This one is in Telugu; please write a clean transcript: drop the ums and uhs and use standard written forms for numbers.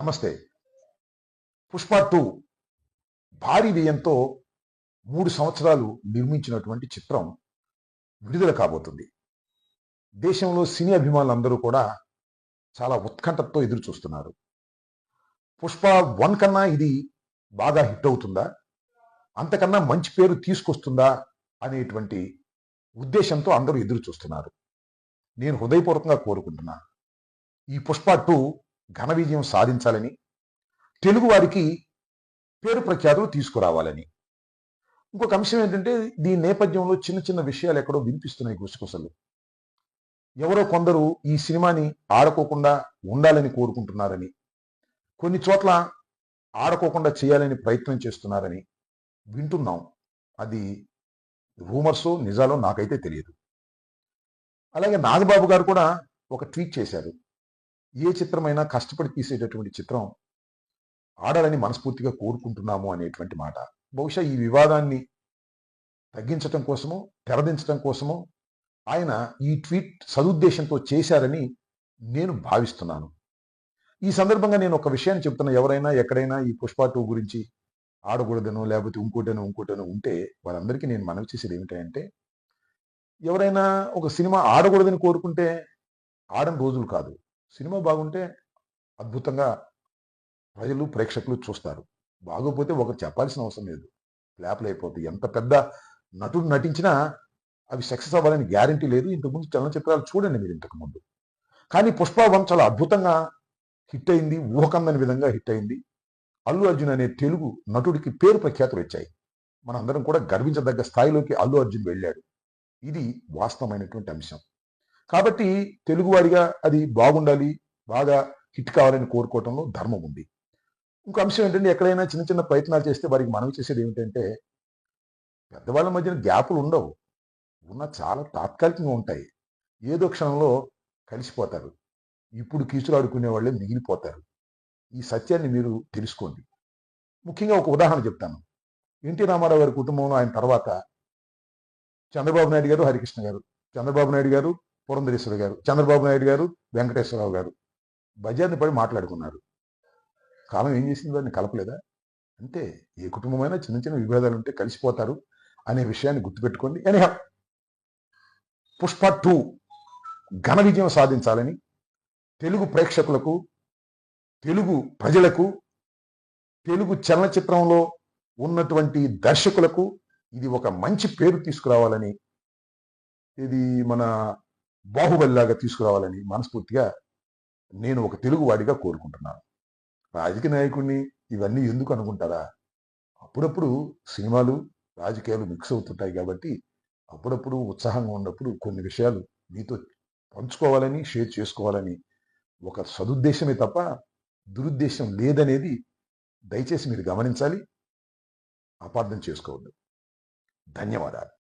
నమస్తే. 'పుష్ప 2' భారీ వ్యయంతో 3 సంవత్సరాలు నిర్మించినటువంటి చిత్రం విడుదల కాబోతుంది. దేశంలో సినీ అభిమానులందరూ కూడా చాలా ఉత్కంఠతో ఎదురు చూస్తున్నారు. 'పుష్ప 1' కన్నా ఇది బాగా హిట్ అవుతుందా? అంతకన్నా మంచి పేరు తీసుకొస్తుందా? అనేటువంటి ఉద్దేశంతో అందరూ ఎదురు చూస్తున్నారు. నేను హృదయపూర్వకంగా కోరుకుంటున్నా. ఈ 'పుష్ప 2' ఘన విజయం సాధించాలని, తెలుగు వారికి పేరు ప్రఖ్యాతులు తీసుకురావాలని. ఇంకొక అంశం ఏంటంటే, దీని నేపథ్యంలో చిన్న చిన్న విషయాలు ఎక్కడో వినిపిస్తున్నాయి గుసగుసలు. ఎవరో కొందరు ఈ సినిమాని ఆడుకోకుండా ఉండాలని కోరుకుంటున్నారని, కొన్ని చోట్ల ఆడుకోకుండా చేయాలని ప్రయత్నం చేస్తున్నారని వింటున్నాం. అది రూమర్సో నిజాలో నాకైతే తెలియదు. అలాగే నాగబాబు గారు కూడా ఒక ట్వీట్ చేశారు. ఏ చిత్రమైనా కష్టపడి తీసేటటువంటి చిత్రం ఆడాలని మనస్ఫూర్తిగా కోరుకుంటున్నాము అనేటువంటి మాట. బహుశా ఈ వివాదాన్ని తగ్గించటం కోసమో, తెరదించటం కోసమో ఆయన ఈ ట్వీట్ సదుద్దేశంతో చేశారని నేను భావిస్తున్నాను. ఈ సందర్భంగా నేను ఒక విషయాన్ని చెప్తున్నా. ఎవరైనా ఎక్కడైనా ఈ 'పుష్ప 2' గురించి ఆడకూడదనో, లేకపోతే ఇంకోటనో ఉంటే వాళ్ళందరికీ నేను మనవి చేసేది ఏమిటంటే, ఎవరైనా ఒక సినిమా ఆడకూడదని కోరుకుంటే ఆడని రోజులు కాదు. సినిమా బాగుంటే అద్భుతంగా ప్రజలు, ప్రేక్షకులు చూస్తారు. బాగోపోతే ఒకరు చెప్పాల్సిన అవసరం లేదు. ఫ్లాపులు అయిపోతాయి. ఎంత పెద్ద నటుడు నటించినా అవి సక్సెస్ అవ్వాలని గ్యారంటీ లేదు. ఇంతకుముందు చలనచిత్రాలు చూడండి మీరు ఇంతకుముందు. కానీ 'పుష్ప 1' చాలా అద్భుతంగా హిట్ అయింది. ఊహకందని విధంగా హిట్ అయింది. అల్లు అర్జున్ అనే తెలుగు నటుడికి పేరు ప్రఖ్యాతులు వచ్చాయి. మనందరం కూడా గర్వించదగ్గ స్థాయిలోకి అల్లు అర్జున్ వెళ్ళాడు. ఇది వాస్తవమైనటువంటి అంశం. కాబట్టి తెలుగువాడిగా అది బాగుండాలి, బాగా హిట్ కావాలని కోరుకోవటంలో ధర్మం ఉంది. ఇంకో అంశం ఏంటంటే, ఎక్కడైనా చిన్న చిన్న ప్రయత్నాలు చేస్తే వారికి మనవి చేసేది ఏమిటంటే, పెద్దవాళ్ళ మధ్యన గ్యాపులు ఉండవు. ఉన్న చాలా తాత్కాలికంగా ఉంటాయి. ఏదో క్షణంలో కలిసిపోతారు. ఇప్పుడు కీచులాడుకునే వాళ్ళే మిగిలిపోతారు. ఈ సత్యాన్ని మీరు తెలుసుకోండి. ముఖ్యంగా ఒక ఉదాహరణ చెప్తాను. ఎన్టీ రామారావు గారి కుటుంబంలో ఆయన తర్వాత చంద్రబాబు నాయుడు గారు, హరికృష్ణ గారు, చంద్రబాబు నాయుడు గారు, పురంధరేశ్వరి గారు, చంద్రబాబు నాయుడు గారు, వెంకటేశ్వరరావు గారు బజార్ని పడి మాట్లాడుకున్నారు. కాలం ఏం చేసింది? వారిని కలపలేదా? అంటే ఏ కుటుంబమైనా చిన్న చిన్న విభేదాలు ఉంటే కలిసిపోతారు అనే విషయాన్ని గుర్తుపెట్టుకోండి. ఎనీహౌ 'పుష్ప 2' ఘన విజయం సాధించాలని తెలుగు ప్రేక్షకులకు, తెలుగు ప్రజలకు, తెలుగు చలనచిత్రంలో ఉన్నటువంటి దర్శకులకు ఇది ఒక మంచి పేరు తీసుకురావాలని, ఇది మన 'బాహుబలిలాగా' తీసుకురావాలని మనస్ఫూర్తిగా నేను ఒక తెలుగువాడిగా కోరుకుంటున్నాను. రాజకీయ నాయకుడిని ఇవన్నీ ఎందుకు అనుకుంటారా? అప్పుడప్పుడు సినిమాలు, రాజకీయాలు మిక్స్ అవుతుంటాయి కాబట్టి అప్పుడప్పుడు ఉత్సాహంగా ఉన్నప్పుడు కొన్ని విషయాలు మీతో పంచుకోవాలని, షేర్ చేసుకోవాలని ఒక సదుద్దేశమే తప్ప దురుద్దేశం లేదనేది దయచేసి మీరు గమనించాలి. అపార్థం చేసుకోవద్దు. ధన్యవాదాలు.